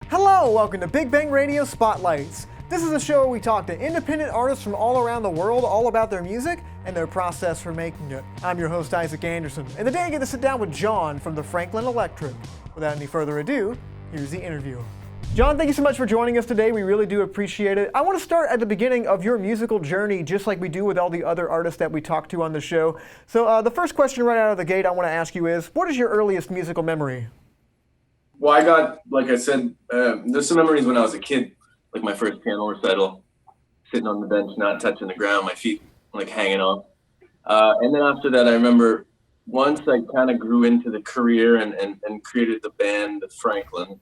Hello, welcome to Big Bang Radio Spotlights. This is a show where we talk to independent artists from all around the world all about their music and their process for making it. I'm your host, Isaac Anderson, and today I get to sit down with Jon from the Franklin Electric. Without any further ado, here's the interview. Jon, thank you so much for joining us today. We really do appreciate it. I want to start at the beginning of your musical journey, just like we do with all the other artists that we talk to on the show. So the first question right out of the gate I want to ask you is, what is your earliest musical memory? Well, I got, like I said, there's some memories when I was a kid, like my first piano recital, sitting on the bench, not touching the ground, my feet like hanging off. And then after that, I remember once I kind of grew into the career and created the band, the Franklin.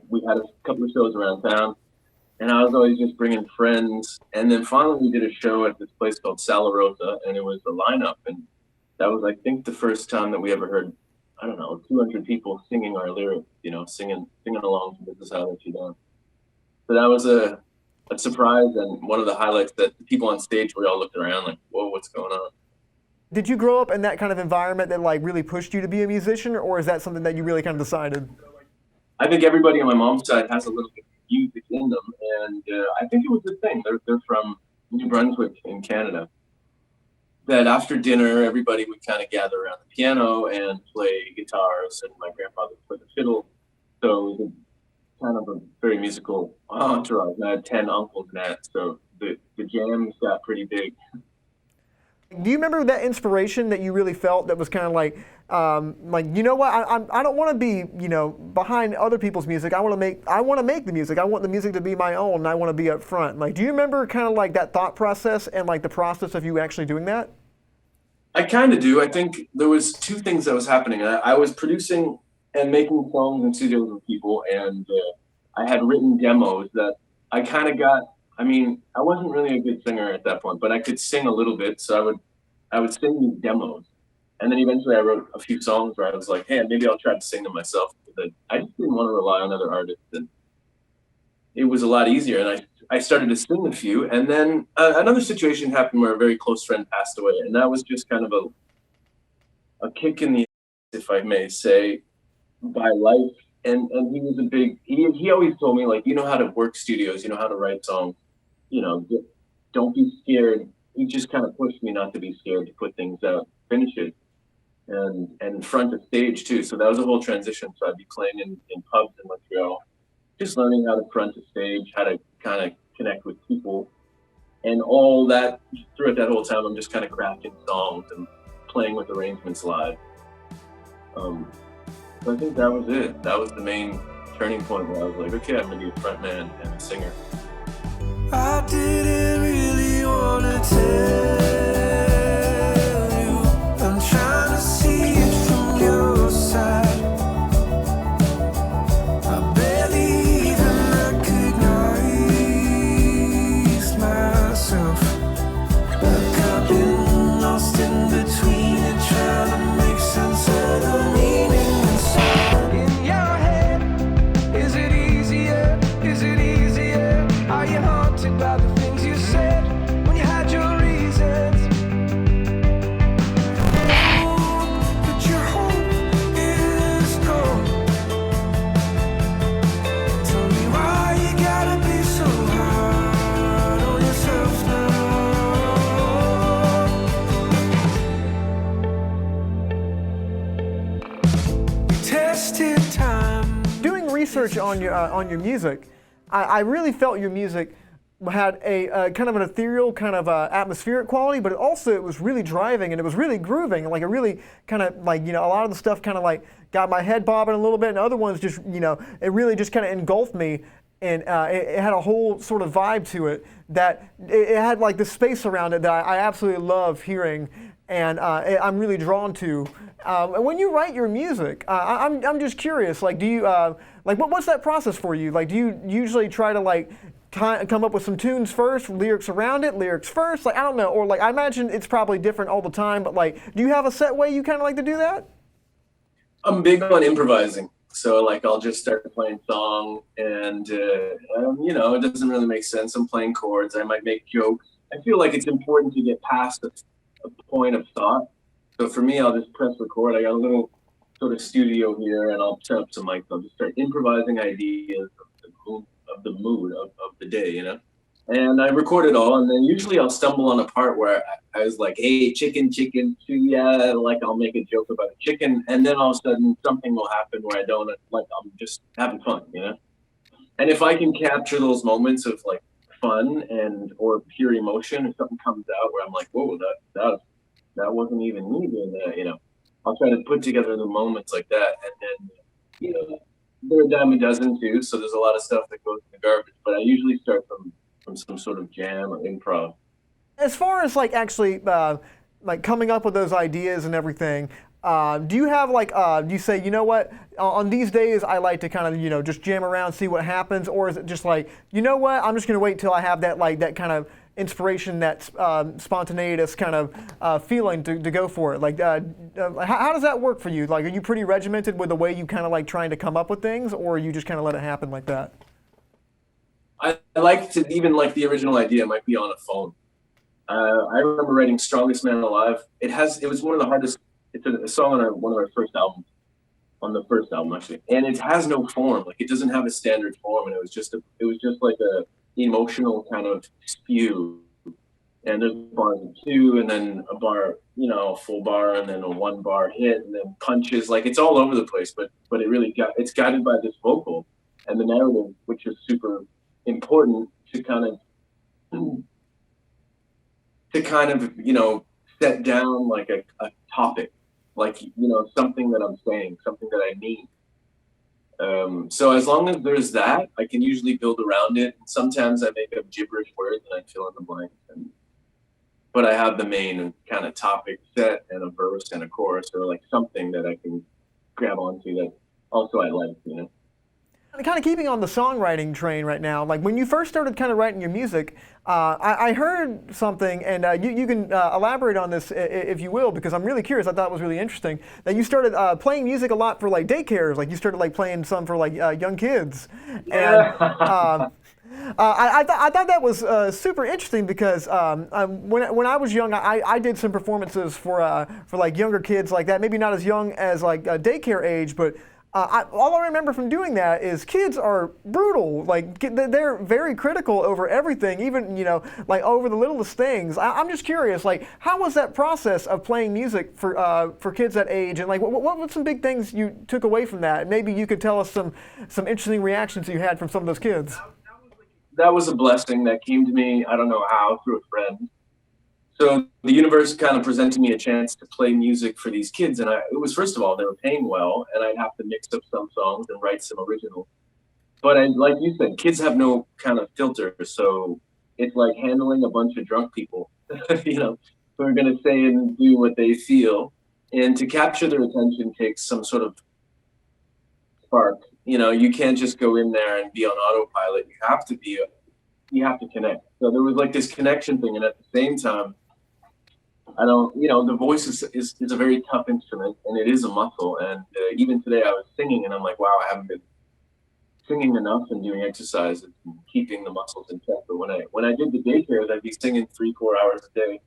We had a couple of shows around town, and I was always just bringing friends. And then finally, we did a show at this place called Sala Rosa, and it was a lineup. And that was, I think, the first time that we ever heard, I don't know, 200 people singing our lyrics, singing along to This Is How They Should Done. So that was a surprise and one of the highlights that the people on stage, we all looked around like, whoa, what's going on? Did you grow up in that kind of environment that like really pushed you to be a musician, or is that something that you really kind of decided? I think everybody on my mom's side has a little bit of music in them, and I think it was a thing. They're from New Brunswick in Canada. That after dinner, everybody would kind of gather around the piano and play guitars, and my grandfather played the fiddle. So it was kind of a very musical entourage. And I had 10 uncles and aunts, so the jams got pretty big. Do you remember that inspiration that you really felt that was kind of like you know what, I don't want to be, behind other people's music. I want to make the music. I want the music to be my own, and I want to be up front. Like, do you remember kind of like that thought process and like the process of you actually doing that? I kind of do. I think there was two things that was happening. I was producing and making songs in studios with people, and I had written demos that I kind of got. I mean, I wasn't really a good singer at that point, but I could sing a little bit, so I would sing these demos. And then eventually I wrote a few songs where I was like, hey, maybe I'll try to sing them myself. But I just didn't want to rely on other artists. And it was a lot easier. And I started to sing a few. And then another situation happened where a very close friend passed away. And that was just kind of a kick in the ass, if I may say, by life. And he was he always told me, like, you know how to work studios, you know how to write songs, don't be scared. He just kind of pushed me not to be scared to put things out, finish it. And front of stage too. So that was a whole transition. So I'd be playing in pubs in Montreal, just learning how to front a stage, how to kind of connect with people. And all that, throughout that whole time, I'm just kind of crafting songs and playing with arrangements live. So I think that was it. That was the main turning point where I was like, okay, I'm gonna be a front man and a singer. I didn't really want to tell you. I'm trying to see it from your side. I barely even recognize myself. Like I've been lost in between it, trying to make sense of the meaning inside. In your head, is it easier? Is it easier? Are you haunted by the things you said when you had your reasons? But your hope is gone. Tell me why you gotta be so hard on yourself now. We tested time. Doing research on your music, I really felt your music had a kind of an ethereal, kind of atmospheric quality, but it was really driving and it was really grooving, and like it really kind of like, a lot of the stuff kind of like got my head bobbing a little bit, and other ones just, it really just kind of engulfed me, and it had a whole sort of vibe to it that it had like this space around it that I absolutely love hearing, and I'm really drawn to. When you write your music, I'm just curious, like, do you, what's that process for you? Like, do you usually try to like come up with some tunes first, lyrics around it, lyrics first? Like, I don't know, or like, I imagine it's probably different all the time, but like, do you have a set way you kind of like to do that? I'm big on improvising. So like, I'll just start playing song and, it doesn't really make sense. I'm playing chords. I might make jokes. I feel like it's important to get past a point of thought. So for me, I'll just press record. I got a little sort of studio here, and I'll set up some mics. I'll just start improvising ideas of the mood of the day, you know. And I record it all, and then usually I'll stumble on a part where I was like, "Hey, chicken, chicken, yeah," like I'll make a joke about a chicken, and then all of a sudden something will happen where I don't like. I'm just having fun, you know. And if I can capture those moments of like fun and or pure emotion, if something comes out where I'm like, "Whoa, that wasn't even me doing that," you know. I'll try to put together the moments like that, and then you know, they're a dime a dozen too. So there's a lot of stuff that goes in the garbage, but I usually start from some sort of jam or improv. As far as like actually like coming up with those ideas and everything, do you have like do you say, you know what, on these days I like to kind of, you know, just jam around, see what happens, or is it just like, you know what, I'm just gonna wait till I have that like that kind of inspiration, that spontaneous kind of feeling to go for it? Like how does that work for you? Like, are you pretty regimented with the way you kind of like trying to come up with things, or you just kind of let it happen like that? I like to, even like the original idea might be on a phone. I remember writing "Strongest Man Alive." It was one of the hardest. It's a song on one of our first albums, on the first album actually, and it has no form. Like, it doesn't have a standard form, and it was just like a emotional kind of spew. And there's bars of two, and then a bar, you know, a full bar, and then a 1 bar hit, and then punches. Like, it's all over the place, but it's guided by this vocal and the narrative, which is super important to kind of you know, set down like a topic, like, you know, something that I'm saying, something that I mean. So as long as there's that, I can usually build around it. And sometimes I make up gibberish words and I fill in the blanks, but I have the main kind of topic set and a verse and a chorus, or like something that I can grab onto that also I like, you know. Kind of keeping on the songwriting train right now, like when you first started kind of writing your music, I heard something, and you can elaborate on this if you will, because I'm really curious. I thought it was really interesting that you started playing music a lot for like daycares, like you started like playing some for like young kids. Yeah. And I thought that was super interesting, because when I was young, I did some performances for like younger kids like that, maybe not as young as like daycare age, but all I remember from doing that is kids are brutal. Like, they're very critical over everything, even, you know, like over the littlest things. I'm just curious, like, how was that process of playing music for kids that age, and like what were some big things you took away from that? Maybe you could tell us some interesting reactions you had from some of those kids. That was a blessing that came to me, I don't know how, through a friend. So the universe kind of presented me a chance to play music for these kids, and it was, first of all, they were paying well, and I'd have to mix up some songs and write some originals. But like you said, kids have no kind of filter, so it's like handling a bunch of drunk people, you know, who are going to say and do what they feel, and to capture their attention takes some sort of spark. You know, you can't just go in there and be on autopilot. You have to connect. So there was like this connection thing, and at the same time, you know, the voice is a very tough instrument, and it is a muscle. And even today I was singing, and I'm like, wow, I haven't been singing enough and doing exercise and keeping the muscles in check. But when I did the daycares, I'd be singing 3-4 hours a day,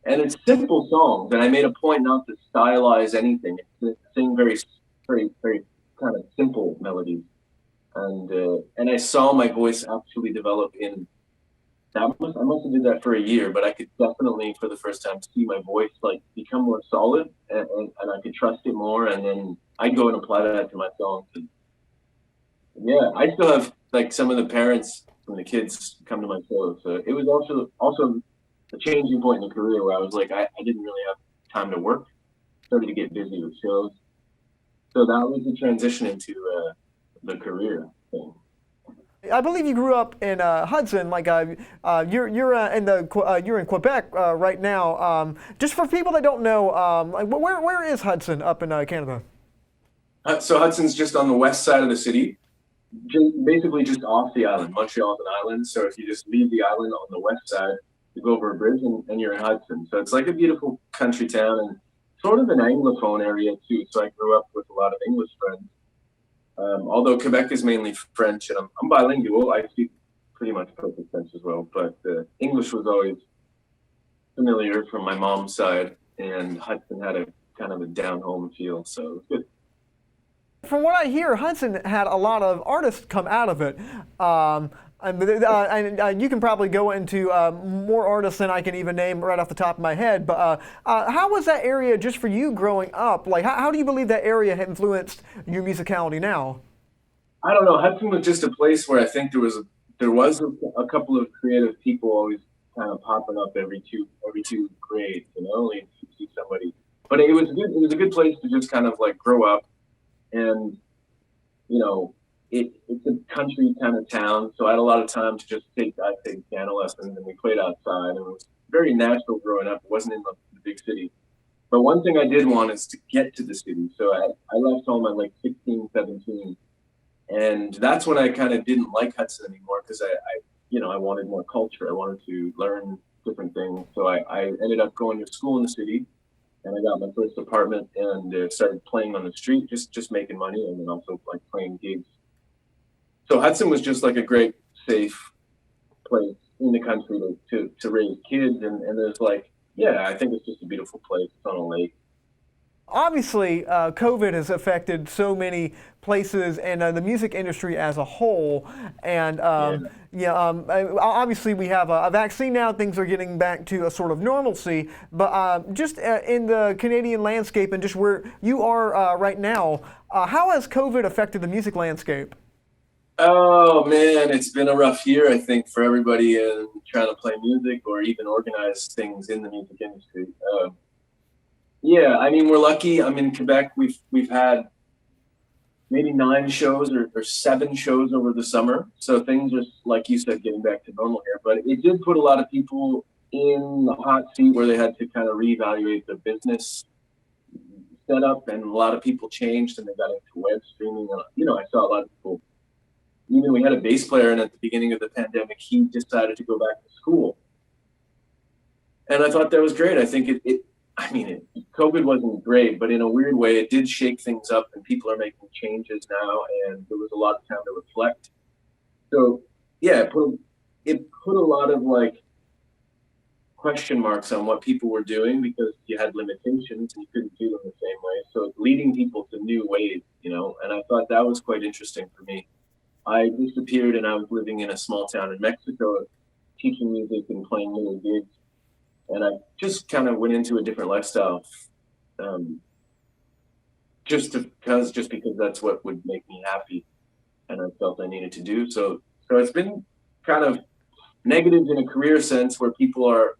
and it's simple songs. And I made a point not to stylize anything. It's to sing very, very, very kind of simple melodies. And I saw my voice actually develop in. I must have did that for a year, but I could definitely, for the first time, see my voice like become more solid, and I could trust it more. And then I'd go and apply that to my songs. And yeah, I still have like some of the parents from the kids come to my shows. So it was also a changing point in the career where I was like, I didn't really have time to work. Started to get busy with shows. So that was the transition into the career thing. I believe you grew up in Hudson. Like you're in Quebec right now. Just for people that don't know, like where is Hudson up in Canada? So Hudson's just on the west side of the city, basically just off the island. Montreal's an island, so if you just leave the island on the west side, you go over a bridge and you're in Hudson. So it's like a beautiful country town, and sort of an Anglophone area too. So I grew up with a lot of English friends. Although Quebec is mainly French, and I'm bilingual. I speak pretty much perfect French as well, but English was always familiar from my mom's side, and Hudson had a kind of a down-home feel, so it was good. From what I hear, Hudson had a lot of artists come out of it. And you can probably go into more artists than I can even name right off the top of my head. But how was that area just for you growing up? Like, how do you believe that area had influenced your musicality now? I don't know. Hudson was just a place where I think there was a couple of creative people always kind of popping up every two grades, and you see somebody. But it was good. It was a good place to just kind of like grow up, and you know, it's a country kind of town, so I had a lot of time to just I'd take piano lessons, and we played outside, and it was very natural growing up. It wasn't in the big city. But one thing I did want is to get to the city. So I left home at like 16, 17. And that's when I kind of didn't like Hudson anymore because I wanted more culture. I wanted to learn different things. So I ended up going to school in the city, and I got my first apartment and started playing on the street, just making money, and then also like playing gigs. So Hudson was just like a great, safe place in the country to raise kids, and there's like, yeah, I think it's just a beautiful place. It's on a lake. Obviously, COVID has affected so many places and the music industry as a whole. And obviously we have a vaccine now. Things are getting back to a sort of normalcy. But just in the Canadian landscape and just where you are right now, how has COVID affected the music landscape? Oh man, it's been a rough year, I think, for everybody trying to play music or even organize things in the music industry. Yeah, I mean, we're lucky. I'm in Quebec. We've had maybe 9 shows or 7 shows over the summer. So things are, like you said, getting back to normal here. But it did put a lot of people in the hot seat where they had to kind of reevaluate their business setup, and a lot of people changed and they got into web streaming. I saw a lot of people. Even we had a bass player, and at the beginning of the pandemic, he decided to go back to school. And I thought that was great. I think COVID wasn't great, but in a weird way, it did shake things up, and people are making changes now, and there was a lot of time to reflect. So, yeah, it put a lot of like question marks on what people were doing because you had limitations and you couldn't do them the same way. So leading people to new ways, and I thought that was quite interesting for me. I disappeared and I was living in a small town in Mexico, teaching music and playing little gigs. And I just kind of went into a different lifestyle, just because that's what would make me happy, and I felt I needed to do so. So it's been kind of negative in a career sense, where people are,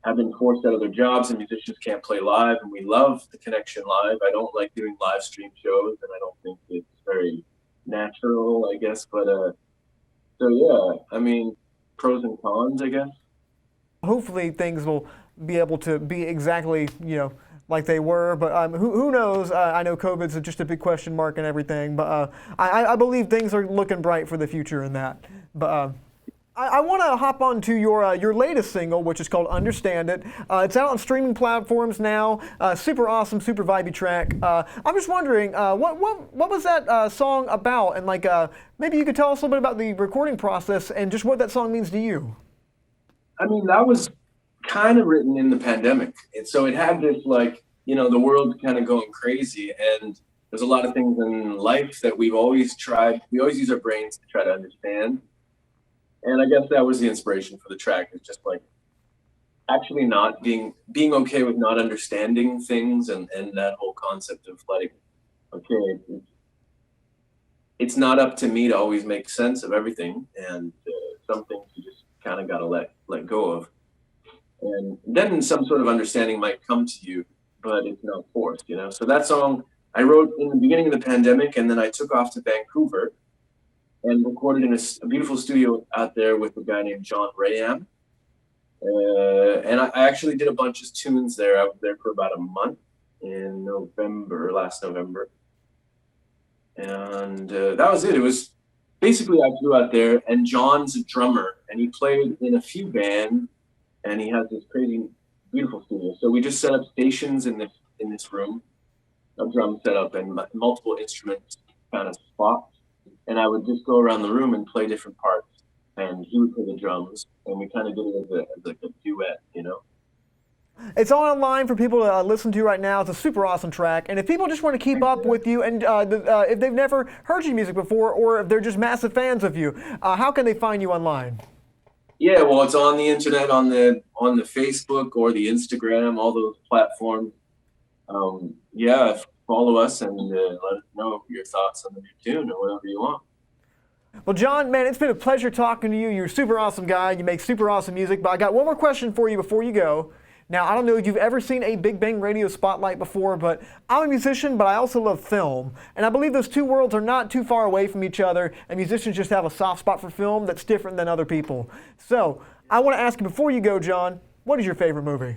have been forced out of their jobs, and musicians can't play live. And we love the connection live. I don't like doing live stream shows, and I don't think it's very natural, I guess. But so yeah, I mean, pros and cons, I guess. Hopefully things will be able to be exactly, like they were, but who knows? I know COVID's just a big question mark and everything, but I believe things are looking bright for the future in that. But I want to hop on to your latest single, which is called Understand It. It's out on streaming platforms now. Super awesome, super vibey track. I'm just wondering, what was that song about? And maybe you could tell us a little bit about the recording process and just what that song means to you. I mean, that was kind of written in the pandemic. And so it had this the world kind of going crazy. And there's a lot of things in life that we always use our brains to try to understand. And I guess that was the inspiration for the track. It's just like actually not being okay with not understanding things, and that whole concept of okay, it's not up to me to always make sense of everything. And some things you just kind of got to let go of, and then some sort of understanding might come to you, but it's not forced, So that song I wrote in the beginning of the pandemic, and then I took off to Vancouver and recorded in a beautiful studio out there with a guy named Jon Matte. And I actually did a bunch of tunes there. I was there for about a month in last November, and that was it. It was basically, I flew out there, and John's a drummer, and he played in a few bands, and he has this crazy, beautiful studio. So we just set up stations in this room, a drum setup, and multiple instruments kind of spots. And I would just go around the room and play different parts, and he would play the drums, and we kind of did it as like a duet, It's online for people to listen to right now. It's a super awesome track. And if people just want to keep up with you, and if they've never heard your music before, or if they're just massive fans of you, how can they find you online? Yeah, well, it's on the internet, on the Facebook or the Instagram, all those platforms. Yeah, follow us and let us know your thoughts on the new tune or whatever you want. Well, Jon, man, it's been a pleasure talking to you. You're a super awesome guy. You make super awesome music. But I got one more question for you before you go. Now, I don't know if you've ever seen a Big Bang Radio spotlight before, but I'm a musician, but I also love film. And I believe those two worlds are not too far away from each other, and musicians just have a soft spot for film that's different than other people. So, I want to ask you before you go, Jon, what is your favorite movie?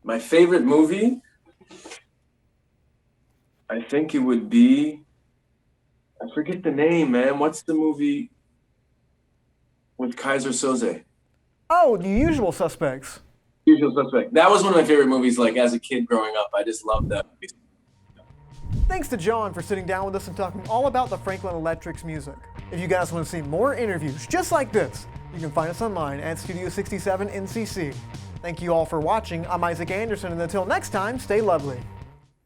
My favorite movie? I think it would be, I forget the name, man. What's the movie with Kaiser Soze? Oh, The Usual Suspects. Usual Suspect. That was one of my favorite movies, like, as a kid growing up. I just loved that movie. Thanks to Jon for sitting down with us and talking all about the Franklin Electric's music. If you guys want to see more interviews just like this, you can find us online at Studio 67 NCC. Thank you all for watching. I'm Isaac Anderson, and until next time, stay lovely.